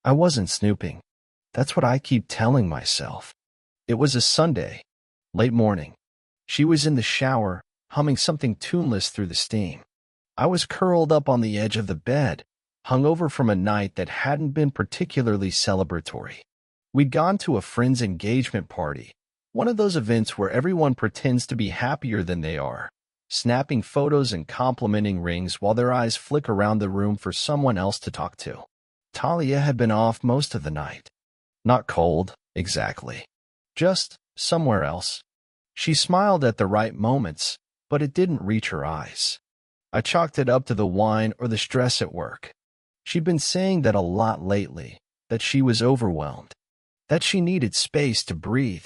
I wasn't snooping. That's what I keep telling myself. It was a Sunday, late morning. She was in the shower, humming something tuneless through the steam. I was curled up on the edge of the bed, hungover from a night that hadn't been particularly celebratory. We'd gone to a friend's engagement party, one of those events where everyone pretends to be happier than they are, snapping photos and complimenting rings while their eyes flick around the room for someone else to talk to. Talia had been off most of the night. Not cold, exactly. Just somewhere else. She smiled at the right moments, but it didn't reach her eyes. I chalked it up to the wine or the stress at work. She'd been saying that a lot lately, that she was overwhelmed, that she needed space to breathe.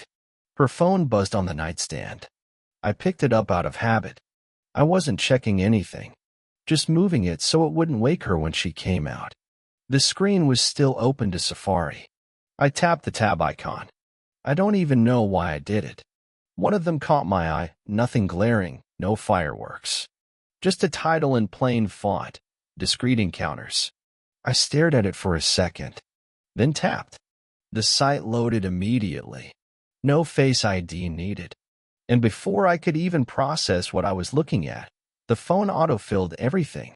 Her phone buzzed on the nightstand. I picked it up out of habit. I wasn't checking anything, just moving it so it wouldn't wake her when she came out. The screen was still open to Safari. I tapped the tab icon. I don't even know why I did it. One of them caught my eye, nothing glaring, no fireworks. Just a title in plain font, discrete encounters. I stared at it for a second, then tapped. The site loaded immediately. No Face ID needed. And before I could even process what I was looking at, the phone autofilled everything.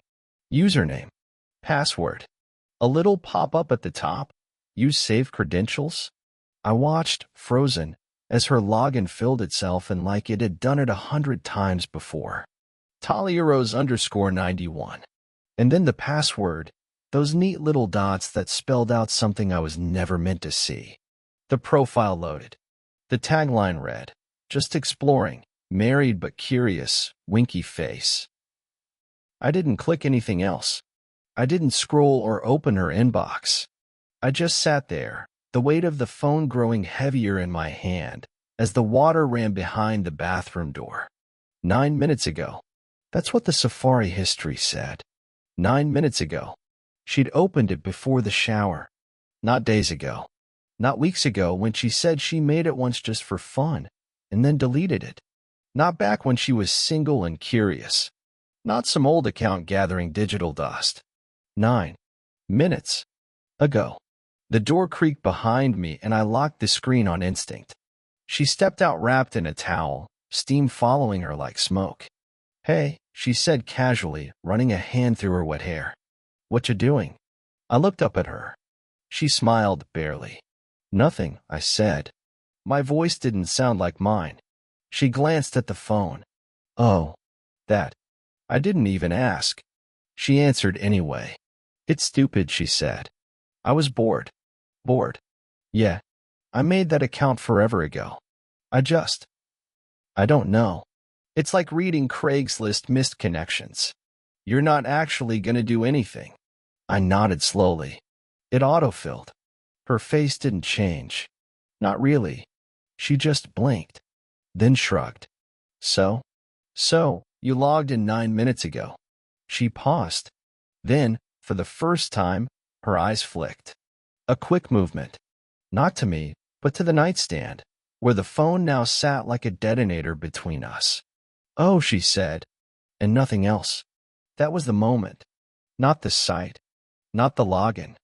Username, password, a little pop-up at the top, use saved credentials. I watched, frozen, as her login filled itself and like it had done it 100 times before. Talieros_91. And then the password, those neat little dots that spelled out something I was never meant to see. The profile loaded. The tagline read, just exploring, married but curious, winky face. I didn't click anything else. I didn't scroll or open her inbox. I just sat there, the weight of the phone growing heavier in my hand as the water ran behind the bathroom door. 9 minutes ago. That's what the Safari history said. 9 minutes ago. She'd opened it before the shower. Not days ago. Not weeks ago when she said she made it once just for fun and then deleted it. Not back when she was single and curious. Not some old account gathering digital dust. 9 minutes ago. The door creaked behind me and I locked the screen on instinct. She stepped out wrapped in a towel, steam following her like smoke. Hey, she said casually, running a hand through her wet hair. What you doing? I looked up at her. She smiled barely. Nothing, I said. My voice didn't sound like mine. She glanced at the phone. Oh, that. I didn't even ask. She answered anyway. It's stupid, she said. I was bored. Bored. Yeah. I made that account forever ago. I don't know. It's like reading Craigslist missed connections. You're not actually gonna do anything. I nodded slowly. It autofilled. Her face didn't change. Not really. She just blinked. Then shrugged. So, you logged in 9 minutes ago. She paused. Then, for the first time, her eyes flicked. A quick movement. Not to me, but to the nightstand, where the phone now sat like a detonator between us. Oh, she said, and nothing else. That was the moment. Not the site. Not the login.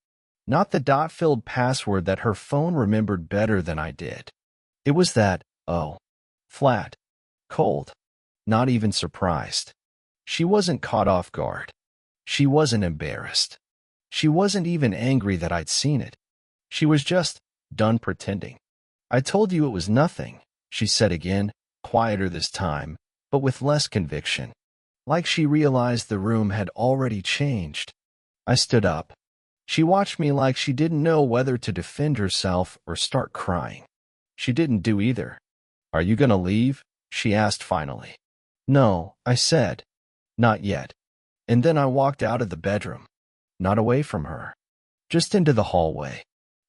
Not the dot-filled password that her phone remembered better than I did. It was that, oh, flat, cold, not even surprised. She wasn't caught off guard. She wasn't embarrassed. She wasn't even angry that I'd seen it. She was just done pretending. I told you it was nothing, she said again, quieter this time, but with less conviction. Like she realized the room had already changed. I stood up. She watched me like she didn't know whether to defend herself or start crying. She didn't do either. Are you gonna leave? She asked finally. No, I said. Not yet. And then I walked out of the bedroom. Not away from her. Just into the hallway.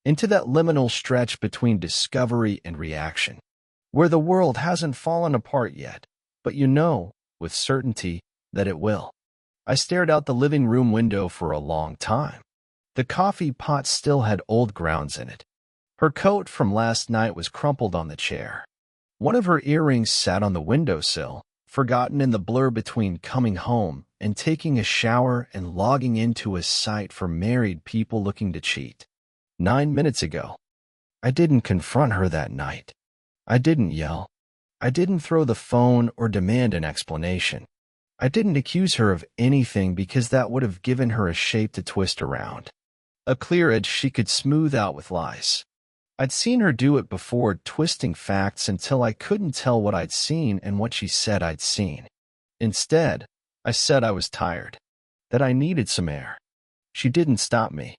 Into that liminal stretch between discovery and reaction. Where the world hasn't fallen apart yet, but you know, with certainty, that it will. I stared out the living room window for a long time. The coffee pot still had old grounds in it. Her coat from last night was crumpled on the chair. One of her earrings sat on the windowsill, forgotten in the blur between coming home and taking a shower and logging into a site for married people looking to cheat. 9 minutes ago. I didn't confront her that night. I didn't yell. I didn't throw the phone or demand an explanation. I didn't accuse her of anything because that would have given her a shape to twist around. A clear edge she could smooth out with lies. I'd seen her do it before, twisting facts until I couldn't tell what I'd seen and what she said I'd seen. Instead, I said I was tired, that I needed some air. She didn't stop me,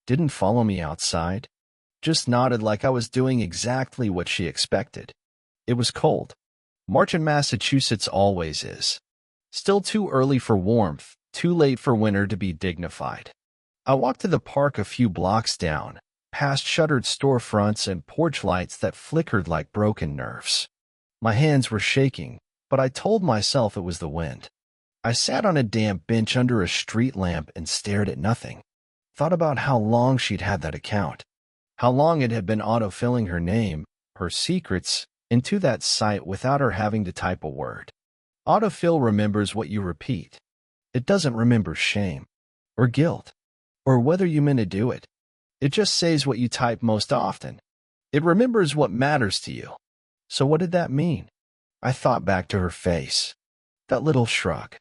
didn't follow me outside, just nodded like I was doing exactly what she expected. It was cold. March in Massachusetts always is. Still too early for warmth, too late for winter to be dignified. I walked to the park a few blocks down, past shuttered storefronts and porch lights that flickered like broken nerves. My hands were shaking, but I told myself it was the wind. I sat on a damp bench under a street lamp and stared at nothing. Thought about how long she'd had that account. How long it had been autofilling her name, her secrets, into that site without her having to type a word. Autofill remembers what you repeat. It doesn't remember shame, or guilt, or whether you meant to do it. It just says what you type most often. It remembers what matters to you. So what did that mean? I thought back to her face. That little shrug.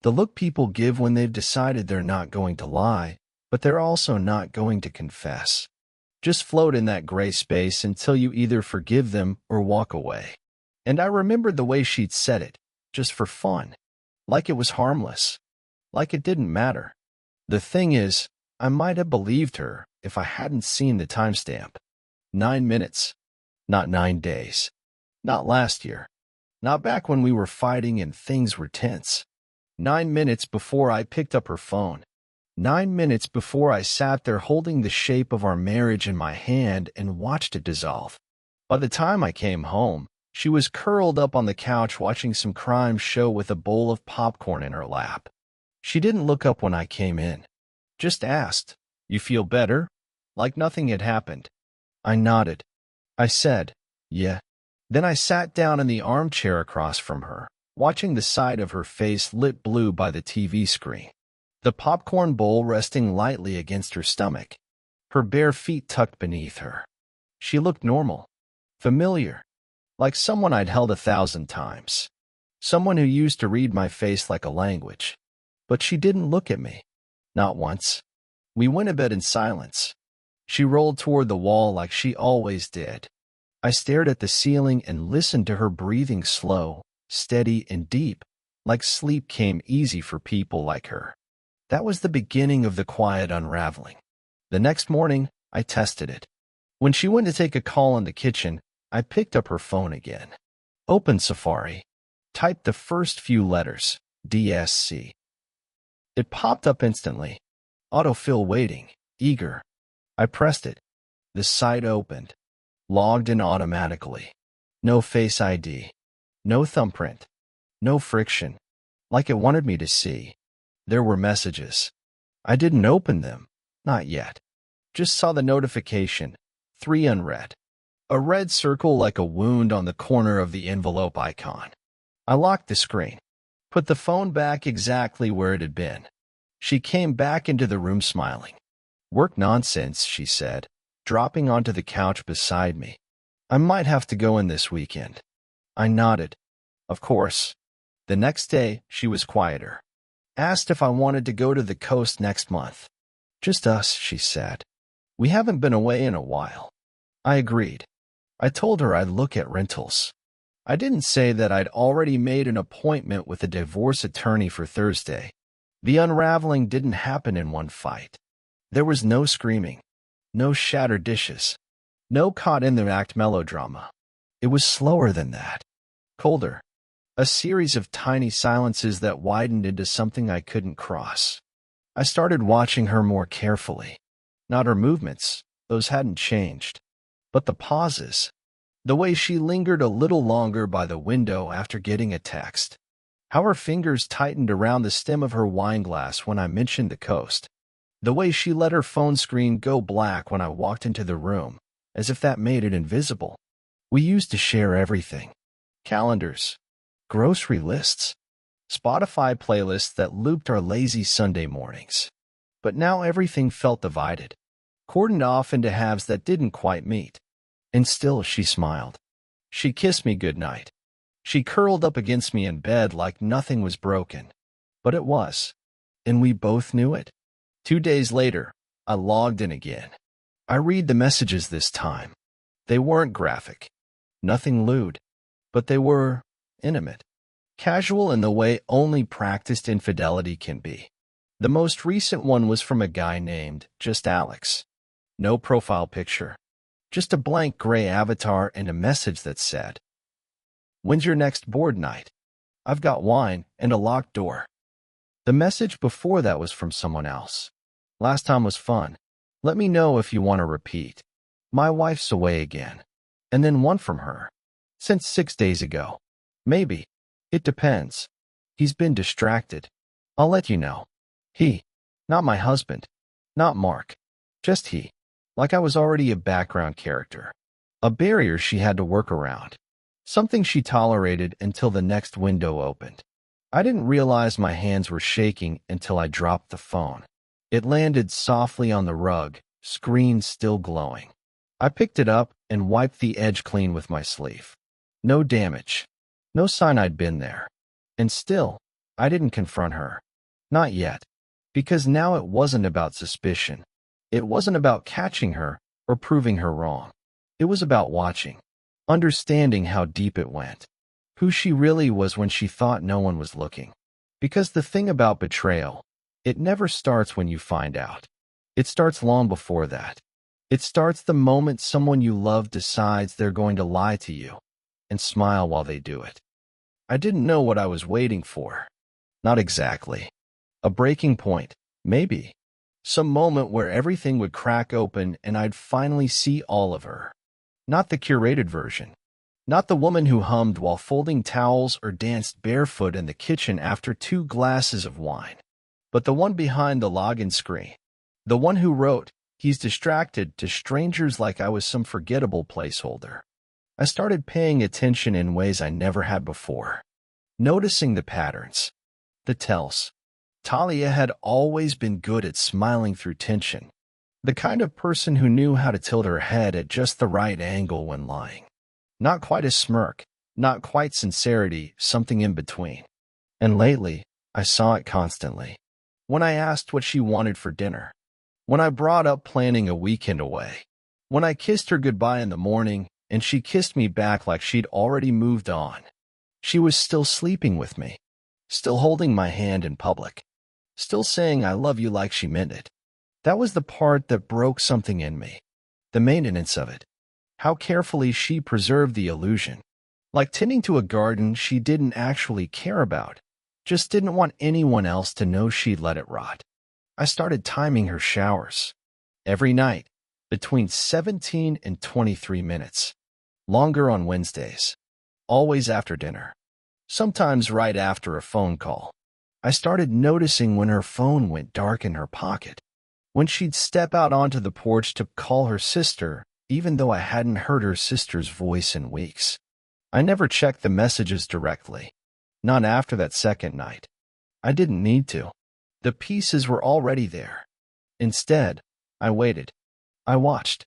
The look people give when they've decided they're not going to lie, but they're also not going to confess. Just float in that gray space until you either forgive them or walk away. And I remembered the way she'd said it, just for fun. Like it was harmless. Like it didn't matter. The thing is, I might have believed her if I hadn't seen the timestamp. 9 minutes. Not 9 days. Not last year. Not back when we were fighting and things were tense. 9 minutes before I picked up her phone. 9 minutes before I sat there holding the shape of our marriage in my hand and watched it dissolve. By the time I came home, she was curled up on the couch watching some crime show with a bowl of popcorn in her lap. She didn't look up when I came in. Just asked, "You feel better?" Like nothing had happened. I nodded. I said, "Yeah." Then I sat down in the armchair across from her, watching the side of her face lit blue by the TV screen. The popcorn bowl resting lightly against her stomach. Her bare feet tucked beneath her. She looked normal. Familiar. Like someone I'd held 1,000 times. Someone who used to read my face like a language. But she didn't look at me. Not once. We went to bed in silence. She rolled toward the wall like she always did. I stared at the ceiling and listened to her breathing slow, steady, and deep, like sleep came easy for people like her. That was the beginning of the quiet unraveling. The next morning, I tested it. When she went to take a call in the kitchen, I picked up her phone again. Opened Safari. Typed the first few letters, DSC. It popped up instantly. Autofill waiting, eager. I pressed it. The site opened. Logged in automatically. No Face ID. No thumbprint. No friction. Like it wanted me to see. There were messages. I didn't open them. Not yet. Just saw the notification. 3 unread. A red circle like a wound on the corner of the envelope icon. I locked the screen. Put the phone back exactly where it had been. She came back into the room smiling. "Work nonsense," she said, dropping onto the couch beside me. "I might have to go in this weekend." I nodded. Of course. The next day, she was quieter. Asked if I wanted to go to the coast next month. "Just us," she said. "We haven't been away in a while." I agreed. I told her I'd look at rentals. I didn't say that I'd already made an appointment with a divorce attorney for Thursday. The unraveling didn't happen in one fight. There was no screaming, no shattered dishes, no caught-in-the-act melodrama. It was slower than that. Colder. A series of tiny silences that widened into something I couldn't cross. I started watching her more carefully. Not her movements, those hadn't changed. But the pauses. The way she lingered a little longer by the window after getting a text. How her fingers tightened around the stem of her wine glass when I mentioned the coast. The way she let her phone screen go black when I walked into the room, as if that made it invisible. We used to share everything. Calendars. Grocery lists. Spotify playlists that looped our lazy Sunday mornings. But now everything felt divided. cordoned off into halves that didn't quite meet. And still she smiled. She kissed me goodnight. She curled up against me in bed like nothing was broken. But it was. And we both knew it. 2 days later, I logged in again. I read the messages this time. They weren't graphic. Nothing lewd. But they were intimate. Casual in the way only practiced infidelity can be. The most recent one was from a guy named just Alex. No profile picture. Just a blank gray avatar and a message that said, "When's your next board night? I've got wine and a locked door." The message before that was from someone else. "Last time was fun. Let me know if you want to repeat. My wife's away again." And then one from her. "Since 6 days ago. Maybe. It depends. He's been distracted. I'll let you know." He. Not my husband. Not Mark. Just he. Like I was already a background character. A barrier she had to work around. Something she tolerated until the next window opened. I didn't realize my hands were shaking until I dropped the phone. It landed softly on the rug, screen still glowing. I picked it up and wiped the edge clean with my sleeve. No damage. No sign I'd been there. And still, I didn't confront her. Not yet. Because now it wasn't about suspicion. It wasn't about catching her or proving her wrong. It was about watching. Understanding how deep it went. Who she really was when she thought no one was looking. Because the thing about betrayal, it never starts when you find out. It starts long before that. It starts the moment someone you love decides they're going to lie to you and smile while they do it. I didn't know what I was waiting for. Not exactly. A breaking point, maybe. Some moment where everything would crack open and I'd finally see all of her. Not the curated version. Not the woman who hummed while folding towels or danced barefoot in the kitchen after 2 glasses of wine. But the one behind the login screen. The one who wrote, "He's distracted," to strangers like I was some forgettable placeholder. I started paying attention in ways I never had before. Noticing the patterns. The tells. Talia had always been good at smiling through tension. The kind of person who knew how to tilt her head at just the right angle when lying. Not quite a smirk, not quite sincerity, something in between. And lately, I saw it constantly. When I asked what she wanted for dinner. When I brought up planning a weekend away. When I kissed her goodbye in the morning, and she kissed me back like she'd already moved on. She was still sleeping with me. Still holding my hand in public. Still saying I love you like she meant it. That was the part that broke something in me. The maintenance of it. How carefully she preserved the illusion. Like tending to a garden she didn't actually care about. Just didn't want anyone else to know she'd let it rot. I started timing her showers. Every night. Between 17 and 23 minutes. Longer on Wednesdays. Always after dinner. Sometimes right after a phone call. I started noticing when her phone went dark in her pocket. When she'd step out onto the porch to call her sister, even though I hadn't heard her sister's voice in weeks. I never checked the messages directly. Not after that second night. I didn't need to. The pieces were already there. Instead, I waited. I watched.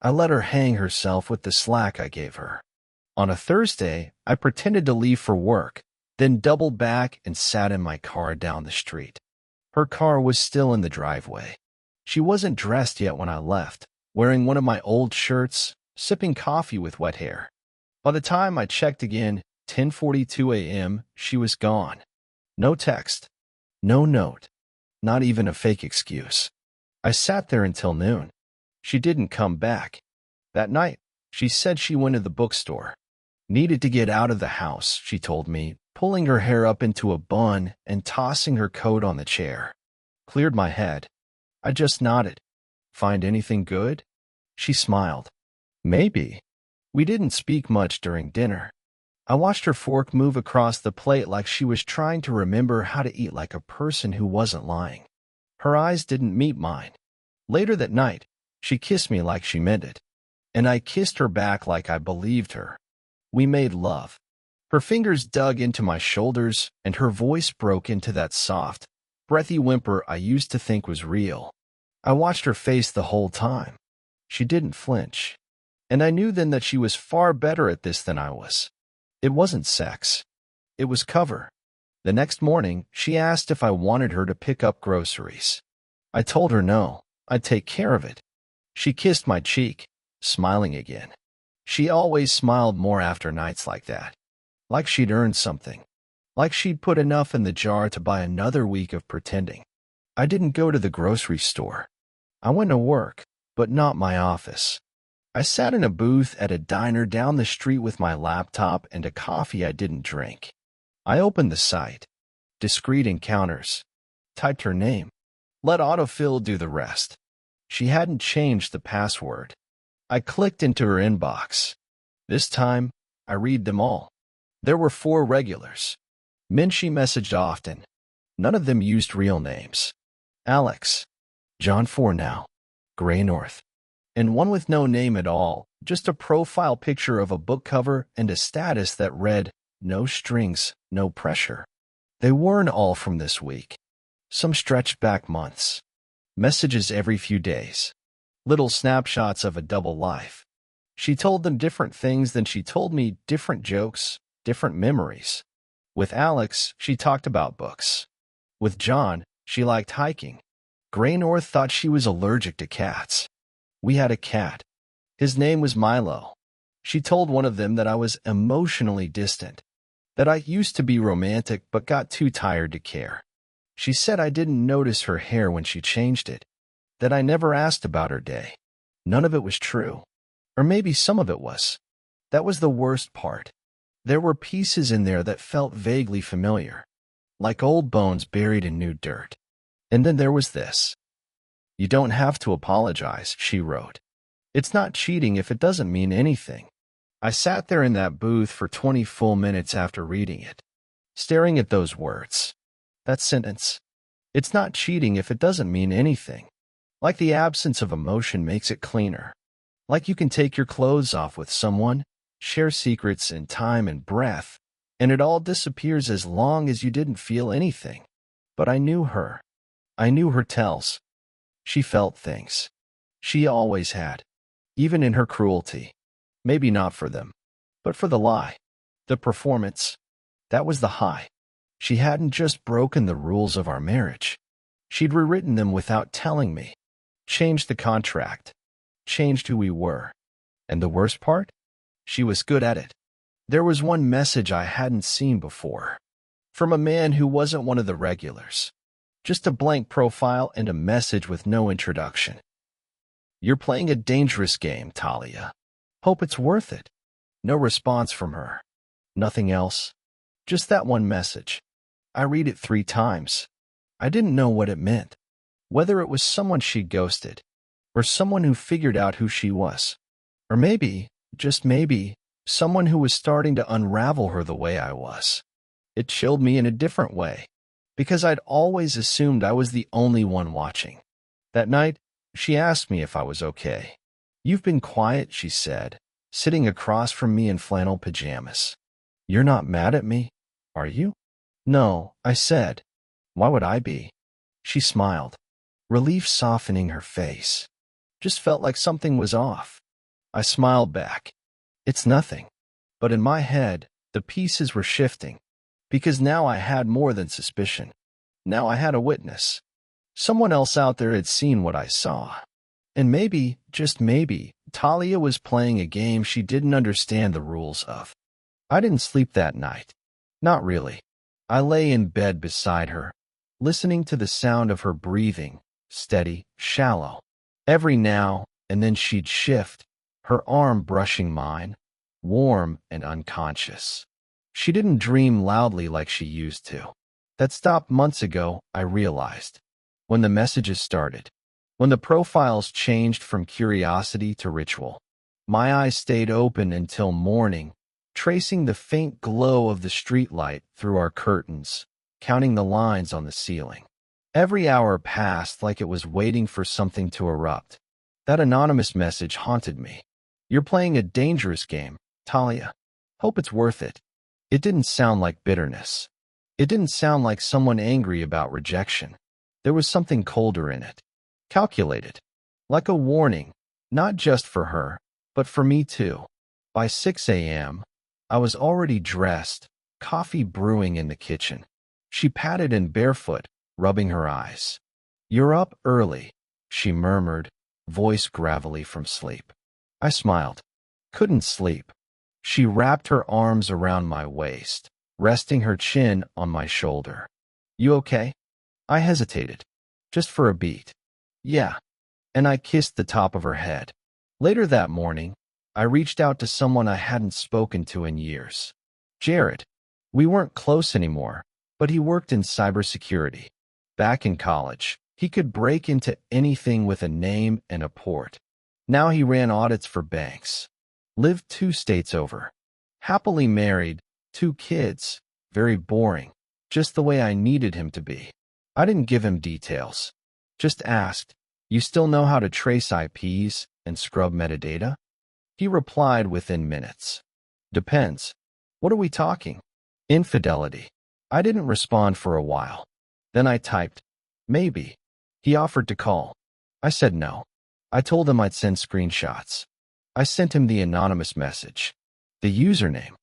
I let her hang herself with the slack I gave her. On a Thursday, I pretended to leave for work, then doubled back and sat in my car down the street. Her car was still in the driveway. She wasn't dressed yet when I left, wearing one of my old shirts, sipping coffee with wet hair. By the time I checked again, 10:42 a.m., she was gone. No text. No note. Not even a fake excuse. I sat there until noon. She didn't come back. That night, she said she went to the bookstore. Needed to get out of the house, she told me, pulling her hair up into a bun and tossing her coat on the chair. Cleared my head. I just nodded. Find anything good? She smiled. Maybe. We didn't speak much during dinner. I watched her fork move across the plate like she was trying to remember how to eat like a person who wasn't lying. Her eyes didn't meet mine. Later that night, she kissed me like she meant it. And I kissed her back like I believed her. We made love. Her fingers dug into my shoulders, and her voice broke into that soft, breathy whimper I used to think was real. I watched her face the whole time. She didn't flinch. And I knew then that she was far better at this than I was. It wasn't sex. It was cover. The next morning, she asked if I wanted her to pick up groceries. I told her no, I'd take care of it. She kissed my cheek, smiling again. She always smiled more after nights like that. Like she'd earned something. Like she'd put enough in the jar to buy another week of pretending. I didn't go to the grocery store. I went to work, but not my office. I sat in a booth at a diner down the street with my laptop and a coffee I didn't drink. I opened the site. Discreet encounters. Typed her name. Let Autofill do the rest. She hadn't changed the password. I clicked into her inbox. This time, I read them all. There were 4 regulars. Men she messaged often. None of them used real names. Alex. John 4 now. Gray North. And one with no name at all, just a profile picture of a book cover and a status that read, no strings, no pressure. They weren't all from this week. Some stretched back months. Messages every few days. Little snapshots of a double life. She told them different things than she told me, different jokes, different memories. With Alex, she talked about books. With John, she liked hiking. Gray North thought she was allergic to cats. We had a cat. His name was Milo. She told one of them that I was emotionally distant, that I used to be romantic but got too tired to care. She said I didn't notice her hair when she changed it, that I never asked about her day. None of it was true. Or maybe some of it was. That was the worst part. There were pieces in there that felt vaguely familiar, like old bones buried in new dirt. And then there was this. You don't have to apologize, she wrote. It's not cheating if it doesn't mean anything. I sat there in that booth for 20 full minutes after reading it, staring at those words. That sentence. It's not cheating if it doesn't mean anything. Like the absence of emotion makes it cleaner. Like you can take your clothes off with someone, share secrets in time and breath, and it all disappears as long as you didn't feel anything. But I knew her. I knew her tells. She felt things. She always had. Even in her cruelty. Maybe not for them, but for the lie. The performance. That was the high. She hadn't just broken the rules of our marriage. She'd rewritten them without telling me. Changed the contract. Changed who we were. And the worst part? She was good at it. There was one message I hadn't seen before. From a man who wasn't one of the regulars. Just a blank profile and a message with no introduction. You're playing a dangerous game, Talia. Hope it's worth it. No response from her. Nothing else. Just that one message. I read it 3 times. I didn't know what it meant. Whether it was someone she ghosted, or someone who figured out who she was. Or maybe, just maybe, someone who was starting to unravel her the way I was. It chilled me in a different way, because I'd always assumed I was the only one watching. That night, she asked me if I was okay. You've been quiet, she said, sitting across from me in flannel pajamas. You're not mad at me, are you? No, I said. Why would I be? She smiled, relief softening her face. Just felt like something was off. I smiled back. It's nothing. But in my head, the pieces were shifting, because now I had more than suspicion. Now I had a witness. Someone else out there had seen what I saw. And maybe, just maybe, Talia was playing a game she didn't understand the rules of. I didn't sleep that night. Not really. I lay in bed beside her, listening to the sound of her breathing, steady, shallow. Every now and then she'd shift, her arm brushing mine, warm and unconscious. She didn't dream loudly like she used to. That stopped months ago, I realized. When the messages started. When the profiles changed from curiosity to ritual. My eyes stayed open until morning, tracing the faint glow of the streetlight through our curtains, counting the lines on the ceiling. Every hour passed like it was waiting for something to erupt. That anonymous message haunted me. You're playing a dangerous game, Talia. Hope it's worth it. It didn't sound like bitterness. It didn't sound like someone angry about rejection. There was something colder in it. Calculated. Like a warning, not just for her, but for me too. By 6 a.m., I was already dressed, coffee brewing in the kitchen. She patted in barefoot, rubbing her eyes. "You're up early," she murmured, voice gravelly from sleep. I smiled. Couldn't sleep. She wrapped her arms around my waist, resting her chin on my shoulder. "You okay?" I hesitated. Just for a beat. "Yeah." And I kissed the top of her head. Later that morning, I reached out to someone I hadn't spoken to in years. Jared. We weren't close anymore, but he worked in cybersecurity. Back in college, he could break into anything with a name and a port. Now he ran audits for banks. Lived 2 states over. Happily married, 2 kids. Very boring. Just the way I needed him to be. I didn't give him details. Just asked, "You still know how to trace IPs and scrub metadata?" He replied within minutes. "Depends. What are we talking?" "Infidelity." I didn't respond for a while. Then I typed, "Maybe." He offered to call. I said no. I told him I'd send screenshots. I sent him the anonymous message. The username.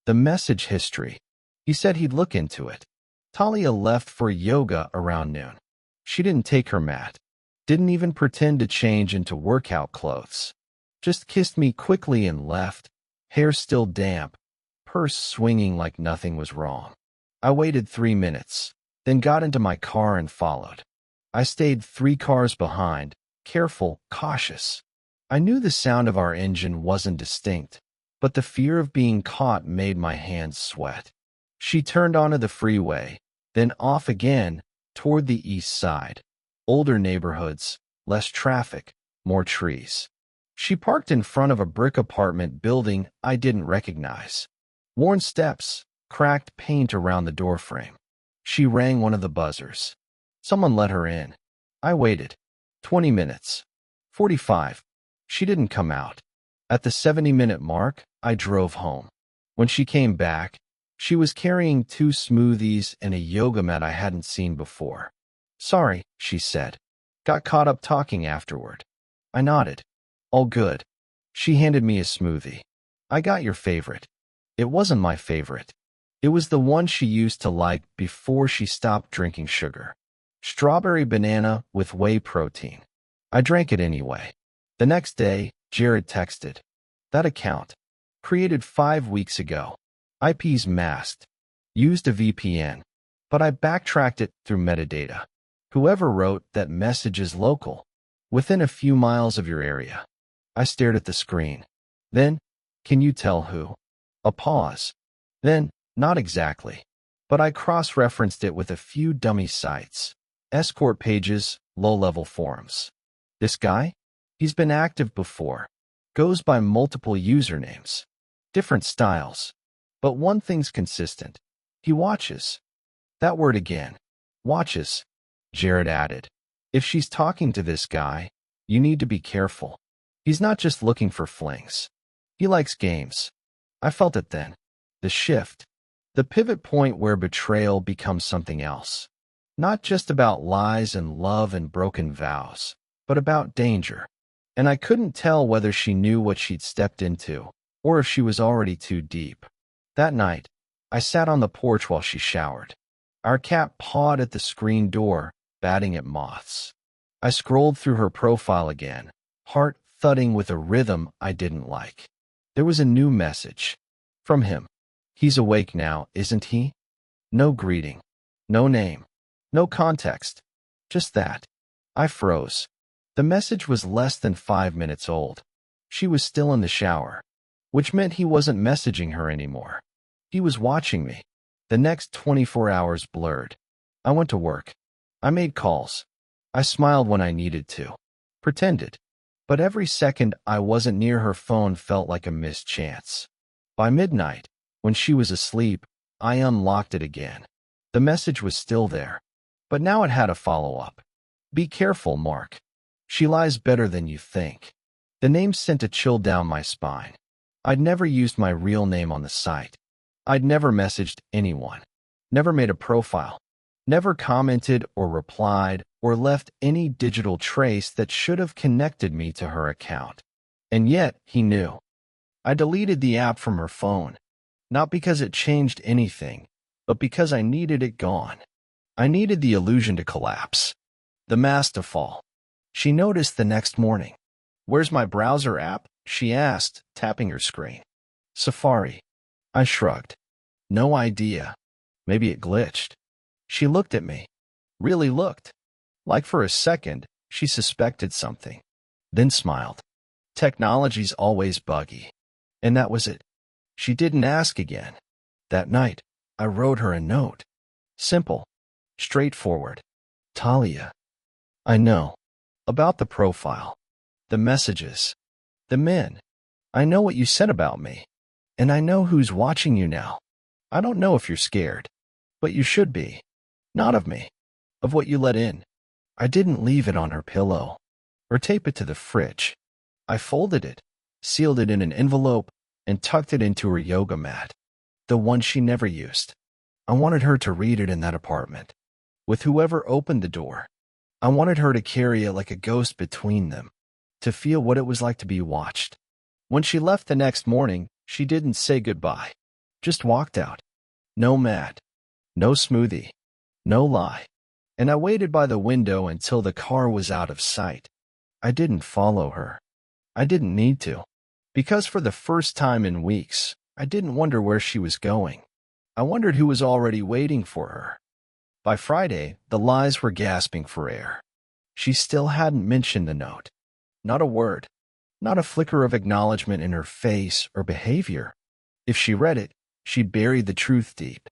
The message history. He said he'd look into it. Talia left for yoga around noon. She didn't take her mat. Didn't even pretend to change into workout clothes. Just kissed me quickly and left, hair still damp, purse swinging like nothing was wrong. I waited 3 minutes, then got into my car and followed. I stayed 3 cars behind, careful, cautious. I knew the sound of our engine wasn't distinct, but the fear of being caught made my hands sweat. She turned onto the freeway, then off again, toward the east side. Older neighborhoods, less traffic, more trees. She parked in front of a brick apartment building I didn't recognize. Worn steps, cracked paint around the doorframe. She rang one of the buzzers. Someone let her in. I waited. 20 minutes. 45. She didn't come out. At the 70-minute mark, I drove home. When she came back, she was carrying 2 smoothies and a yoga mat I hadn't seen before. "Sorry," she said. "Got caught up talking afterward." I nodded. "All good." She handed me a smoothie. "I got your favorite." It wasn't my favorite. It was the one she used to like before she stopped drinking sugar. Strawberry banana with whey protein. I drank it anyway. The next day, Jared texted. "That account. Created 5 weeks ago. IPs masked. Used a VPN. But I backtracked it through metadata. Whoever wrote that message is local. Within a few miles of your area." I stared at the screen. Then, "Can you tell who?" A pause. Then, "Not exactly. But I cross-referenced it with a few dummy sites. Escort pages, low-level forums. This guy? He's been active before. Goes by multiple usernames. Different styles. But one thing's consistent. He watches." That word again. Watches. Jared added. "If she's talking to this guy, you need to be careful. He's not just looking for flings. He likes games." I felt it then. The shift. The pivot point where betrayal becomes something else. Not just about lies and love and broken vows, but about danger. And I couldn't tell whether she knew what she'd stepped into, or if she was already too deep. That night, I sat on the porch while she showered. Our cat pawed at the screen door, batting at moths. I scrolled through her profile again, heart thudding with a rhythm I didn't like. There was a new message. From him. He's awake now, isn't he? No greeting. No name. No context. Just that. I froze. The message was less than 5 minutes old. She was still in the shower, which meant he wasn't messaging her anymore. He was watching me. The next 24 hours blurred. I went to work. I made calls. I smiled when I needed to. Pretended. But every second I wasn't near her phone felt like a missed chance. By midnight, when she was asleep, I unlocked it again. The message was still there. But now it had a follow-up. "Be careful, Mark. She lies better than you think." The name sent a chill down my spine. I'd never used my real name on the site. I'd never messaged anyone. Never made a profile. Never commented or replied or left any digital trace that should have connected me to her account. And yet, he knew. I deleted the app from her phone, not because it changed anything, but because I needed it gone. I needed the illusion to collapse, the mask to fall. She noticed the next morning. "Where's my browser app?" she asked, tapping her screen. "Safari." I shrugged. "No idea. Maybe it glitched." She looked at me. Really looked. Like for a second, she suspected something. Then smiled. Technology's always buggy. And that was it. She didn't ask again. That night, I wrote her a note. Simple. Straightforward. "Talia, I know. About the profile. The messages. The men. I know what you said about me. And I know who's watching you now. I don't know if you're scared. But you should be. Not of me. Of what you let in." I didn't leave it on her pillow. Or tape it to the fridge. I folded it, sealed it in an envelope, and tucked it into her yoga mat. The one she never used. I wanted her to read it in that apartment. With whoever opened the door. I wanted her to carry it like a ghost between them. To feel what it was like to be watched. When she left the next morning, she didn't say goodbye. Just walked out. No mat. No smoothie. No lie. And I waited by the window until the car was out of sight. I didn't follow her. I didn't need to. Because for the first time in weeks, I didn't wonder where she was going. I wondered who was already waiting for her. By Friday, the lies were gasping for air. She still hadn't mentioned the note. Not a word. Not a flicker of acknowledgement in her face or behavior. If she read it, she'd buried the truth deep.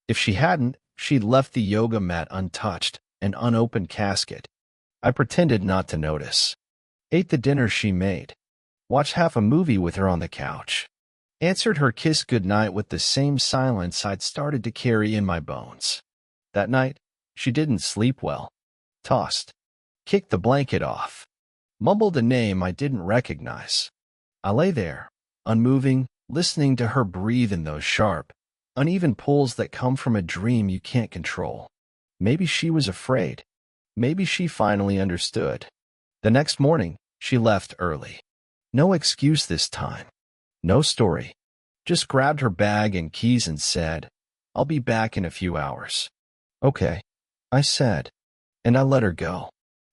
If she hadn't, she'd left the yoga mat untouched, an unopened casket. I pretended not to notice. Ate the dinner she made. Watched half a movie with her on the couch. Answered her kiss goodnight with the same silence I'd started to carry in my bones. That night, she didn't sleep well. Tossed. Kicked the blanket off. Mumbled a name I didn't recognize. I lay there, unmoving, listening to her breathe in those sharp, uneven pulls that come from a dream you can't control. Maybe she was afraid. Maybe she finally understood. The next morning, she left early. No excuse this time. No story. Just grabbed her bag and keys and said, "I'll be back in a few hours." "Okay," I said, and I let her go.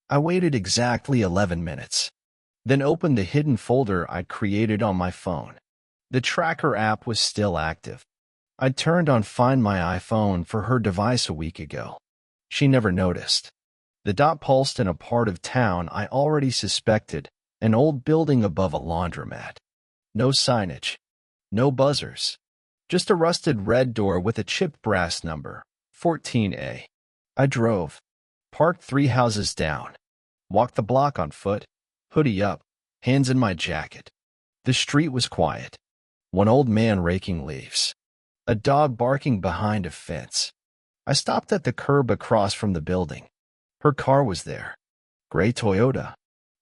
I waited exactly 11 minutes. Then opened the hidden folder I'd created on my phone. The tracker app was still active. I'd turned on Find My iPhone for her device a week ago. She never noticed. The dot pulsed in a part of town I already suspected, an old building above a laundromat. No signage. No buzzers. Just a rusted red door with a chipped brass number, 14A. I drove. Parked 3 houses down. Walked the block on foot, hoodie up, hands in my jacket. The street was quiet. One old man raking leaves. A dog barking behind a fence. I stopped at the curb across from the building. Her car was there. Gray Toyota.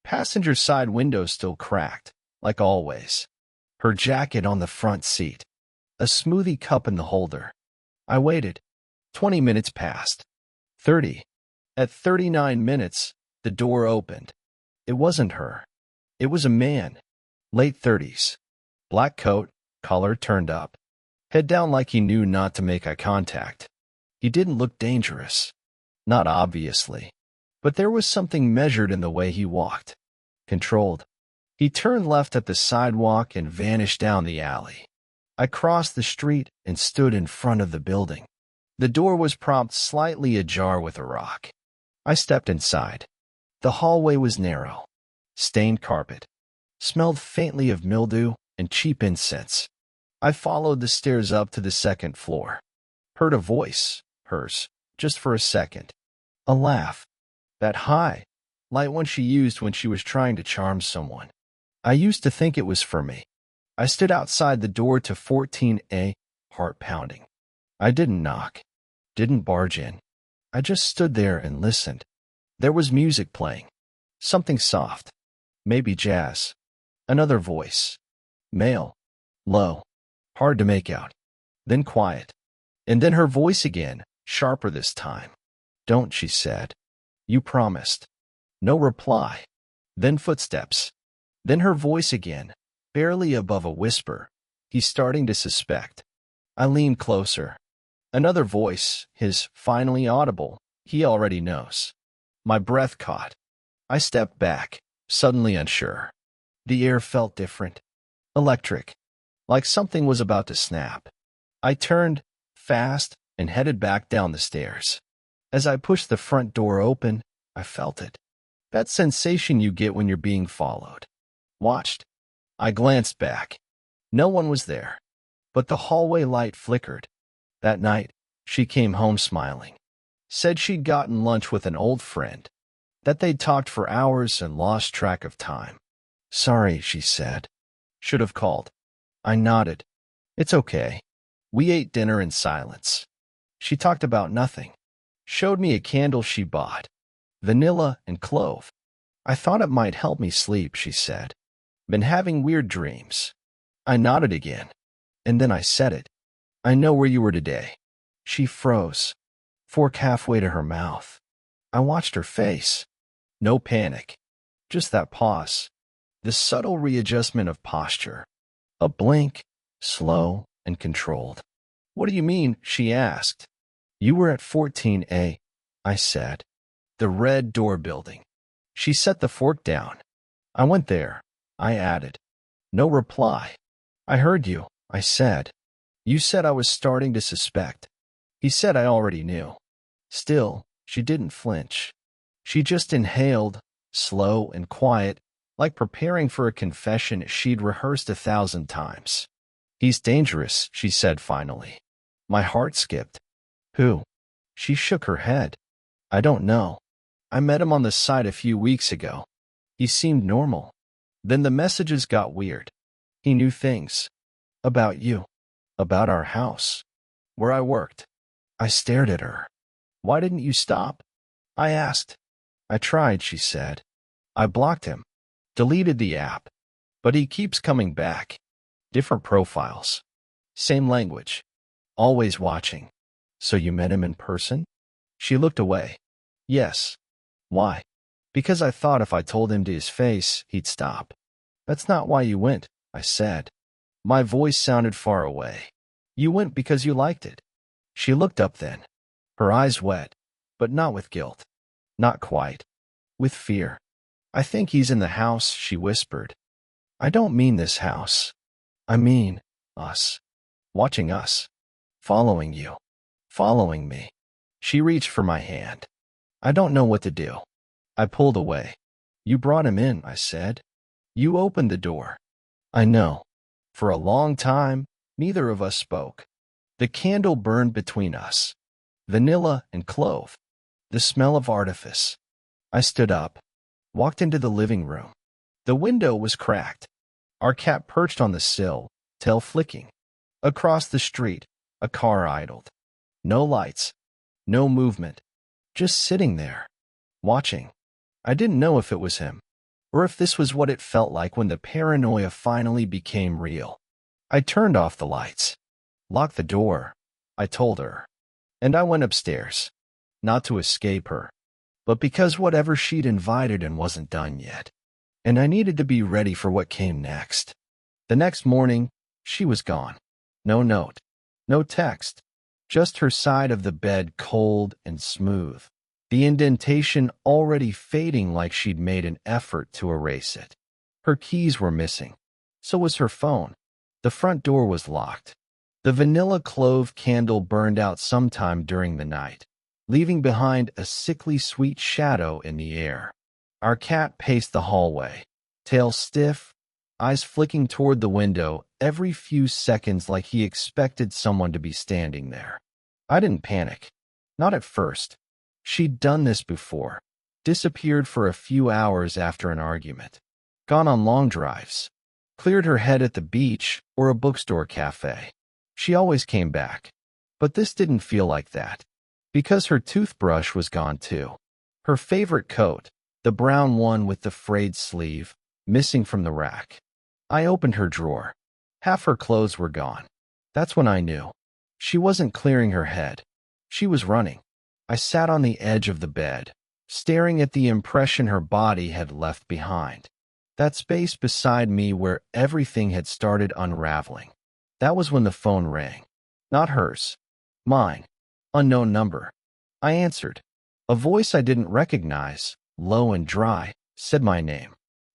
Passenger side window still cracked, like always. Her jacket on the front seat. A smoothie cup in the holder. I waited. 20 minutes passed. 30. At 39 minutes, the door opened. It wasn't her. It was a man. Late 30s. Black coat, collar turned up. Head down like he knew not to make eye contact. He didn't look dangerous. Not obviously. But there was something measured in the way he walked. Controlled. He turned left at the sidewalk and vanished down the alley. I crossed the street and stood in front of the building. The door was propped slightly ajar with a rock. I stepped inside. The hallway was narrow. Stained carpet. Smelled faintly of mildew and cheap incense. I followed the stairs up to the second floor. Heard a voice, hers, just for a second. A laugh. That high, light one she used when she was trying to charm someone. I used to think it was for me. I stood outside the door to 14A, heart pounding. I didn't knock. Didn't barge in. I just stood there and listened. There was music playing. Something soft. Maybe jazz. Another voice. Male. Low. Hard to make out. Then quiet. And then her voice again, sharper this time. Don't, she said. You promised. No reply. Then footsteps. Then her voice again, barely above a whisper. He's starting to suspect. I leaned closer. Another voice, his finally audible. He already knows. My breath caught. I stepped back, suddenly unsure. The air felt different. Electric. Like something was about to snap. I turned, fast, and headed back down the stairs. As I pushed the front door open, I felt it. That sensation you get when you're being followed. Watched. I glanced back. No one was there. But the hallway light flickered. That night, she came home smiling. Said she'd gotten lunch with an old friend. That they'd talked for hours and lost track of time. Sorry, she said. Should have called. I nodded. It's okay. We ate dinner in silence. She talked about nothing. Showed me a candle she bought. Vanilla and clove. I thought it might help me sleep, she said. Been having weird dreams. I nodded again. And then I said it. I know where you were today. She froze. Fork halfway to her mouth. I watched her face. No panic. Just that pause. The subtle readjustment of posture. A blink, slow and controlled. What do you mean? She asked. You were at 14A, I said. The red door building. She set the fork down. I went there, I added. No reply. I heard you, I said. You said I was starting to suspect. He said I already knew. Still, she didn't flinch. She just inhaled, slow and quiet, like preparing for a confession she'd rehearsed 1,000 times. He's dangerous, she said finally. My heart skipped. Who? She shook her head. I don't know. I met him on the site a few weeks ago. He seemed normal. Then the messages got weird. He knew things. About you. About our house. Where I worked. I stared at her. Why didn't you stop? I asked. I tried, she said. I blocked him. Deleted the app. But he keeps coming back. Different profiles. Same language. Always watching. So you met him in person? She looked away. Yes. Why? Because I thought if I told him to his face, he'd stop. That's not why you went, I said. My voice sounded far away. You went because you liked it. She looked up then. Her eyes wet, but not with guilt. Not quite. With fear. I think he's in the house, she whispered. I don't mean this house. I mean us. Watching us. Following you. Following me. She reached for my hand. I don't know what to do. I pulled away. You brought him in, I said. You opened the door. I know. For a long time, neither of us spoke. The candle burned between us. Vanilla and clove. The smell of artifice. I stood up. Walked into the living room. The window was cracked. Our cat perched on the sill, tail flicking. Across the street, a car idled. No lights. No movement. Just sitting there. Watching. I didn't know if it was him, or if this was what it felt like when the paranoia finally became real. I turned off the lights. Locked the door, I told her. And I went upstairs. Not to escape her, but because whatever she'd invited in wasn't done yet. And I needed to be ready for what came next. The next morning, she was gone. No note. No text. Just her side of the bed cold and smooth. The indentation already fading like she'd made an effort to erase it. Her keys were missing. So was her phone. The front door was locked. The vanilla clove candle burned out sometime during the night, leaving behind a sickly sweet shadow in the air. Our cat paced the hallway, tail stiff, eyes flicking toward the window every few seconds like he expected someone to be standing there. I didn't panic. Not at first. She'd done this before. Disappeared for a few hours after an argument. Gone on long drives. Cleared her head at the beach or a bookstore cafe. She always came back. But this didn't feel like that. Because her toothbrush was gone too. Her favorite coat, the brown one with the frayed sleeve, missing from the rack. I opened her drawer. Half her clothes were gone. That's when I knew. She wasn't clearing her head. She was running. I sat on the edge of the bed, staring at the impression her body had left behind. That space beside me where everything had started unraveling. That was when the phone rang. Not hers. Mine. Unknown number. I answered. A voice I didn't recognize, low and dry, said my name.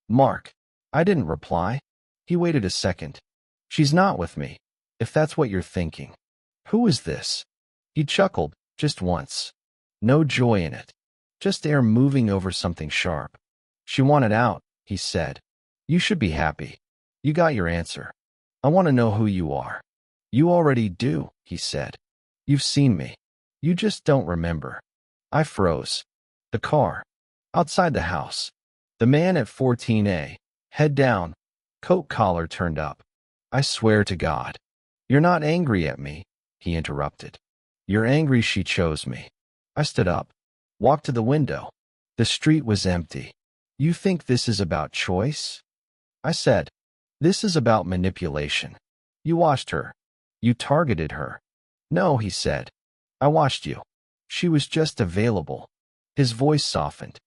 Mark. I didn't reply. He waited a second. She's not with me, if that's what you're thinking. Who is this? He chuckled, just once. No joy in it. Just air moving over something sharp. She wanted out, he said. You should be happy. You got your answer. I want to know who you are. You already do, he said. You've seen me. You just don't remember. I froze. The car. Outside the house. The man at 14A. Head down. Coat collar turned up. I swear to God. You're not angry at me, he interrupted. You're angry she chose me. I stood up. Walked to the window. The street was empty. You think this is about choice? I said. This is about manipulation. You watched her. You targeted her. No, he said. I watched you. She was just available. His voice softened.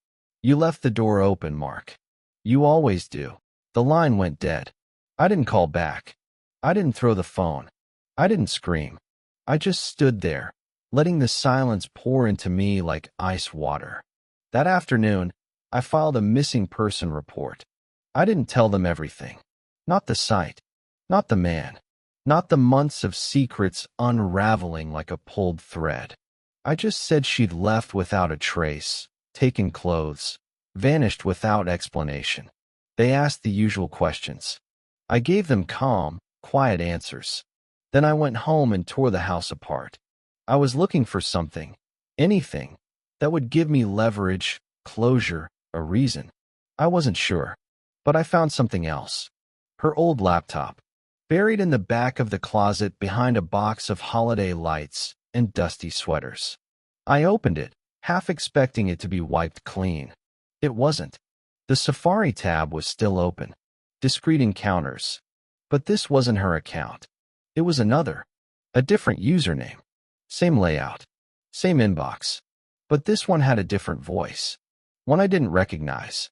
You left the door open, Mark. You always do. The line went dead. I didn't call back. I didn't throw the phone. I didn't scream. I just stood there, letting the silence pour into me like ice water. That afternoon, I filed a missing person report. I didn't tell them everything. Not the site. Not the man. Not the months of secrets unraveling like a pulled thread. I just said she'd left without a trace, taken clothes, vanished without explanation. They asked the usual questions. I gave them calm, quiet answers. Then I went home and tore the house apart. I was looking for something, anything, that would give me leverage, closure, a reason. I wasn't sure, but I found something else. Her old laptop, buried in the back of the closet behind a box of holiday lights and dusty sweaters. I opened it, half expecting it to be wiped clean. It wasn't. The Safari tab was still open. Discrete encounters. But this wasn't her account. It was another. A different username. Same layout. Same inbox. But this one had a different voice. One I didn't recognize.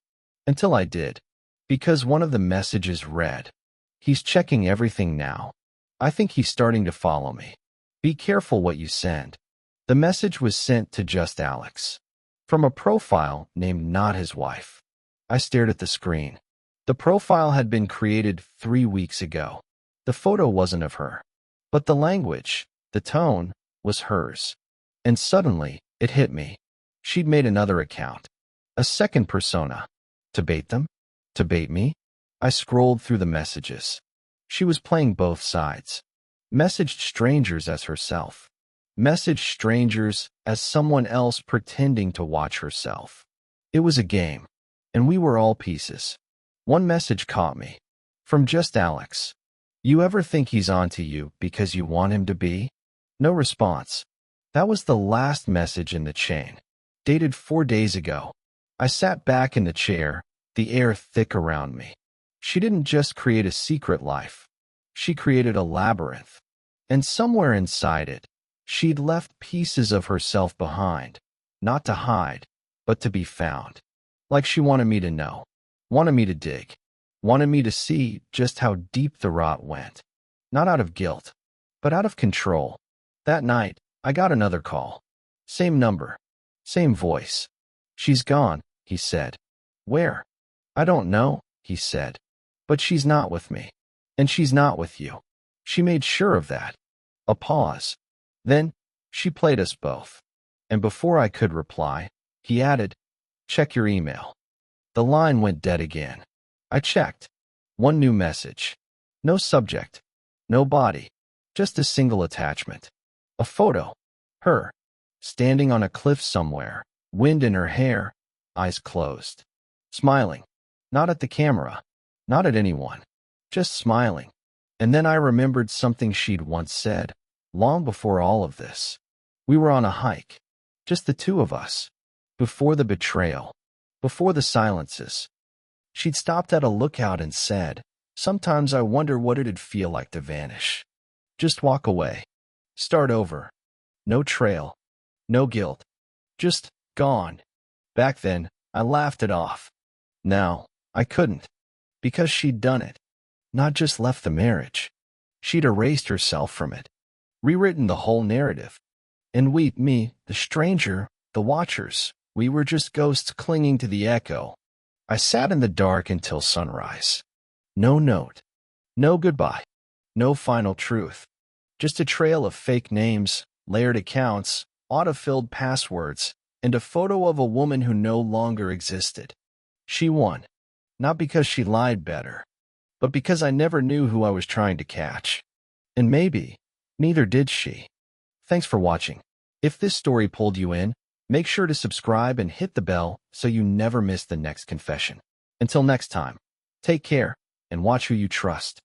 Until I did. Because one of the messages read, "He's checking everything now. I think he's starting to follow me. Be careful what you send." The message was sent to just Alex. From a profile named Not His Wife. I stared at the screen. The profile had been created 3 weeks ago. The photo wasn't of her. But the language, the tone, was hers. And suddenly, it hit me. She'd made another account. A second persona. To bait them? To bait me? I scrolled through the messages. She was playing both sides. Messaged strangers as herself. Messaged strangers as someone else pretending to watch herself. It was a game, and we were all pieces. One message caught me. From just Alex. You ever think he's onto you because you want him to be? No response. That was the last message in the chain. Dated 4 days ago. I sat back in the chair, the air thick around me. She didn't just create a secret life. She created a labyrinth. And somewhere inside it, she'd left pieces of herself behind. Not to hide, but to be found. Like she wanted me to know. Wanted me to dig. Wanted me to see just how deep the rot went. Not out of guilt, but out of control. That night, I got another call. Same number. Same voice. She's gone, he said. Where? I don't know, he said. But she's not with me. And she's not with you. She made sure of that. A pause. Then, she played us both. And before I could reply, he added, check your email. The line went dead again. I checked. One new message. No subject. No body. Just a single attachment. A photo. Her. Standing on a cliff somewhere. Wind in her hair. Eyes closed. Smiling. Not at the camera. Not at anyone. Just smiling. And then I remembered something she'd once said, long before all of this. We were on a hike. Just the two of us. Before the betrayal. Before the silences. She'd stopped at a lookout and said, sometimes I wonder what it'd feel like to vanish. Just walk away. Start over. No trail. No guilt. Just gone. Back then, I laughed it off. Now, I couldn't. Because she'd done it. Not just left the marriage. She'd erased herself from it. Rewritten the whole narrative. And we, me, the stranger, the watchers, we were just ghosts clinging to the echo. I sat in the dark until sunrise. No note. No goodbye. No final truth. Just a trail of fake names, layered accounts, auto-filled passwords, and a photo of a woman who no longer existed. She won. Not because she lied better, but because I never knew who I was trying to catch. And maybe, neither did she. Thanks for watching. If this story pulled you in, make sure to subscribe and hit the bell so you never miss the next confession. Until next time, take care and watch who you trust.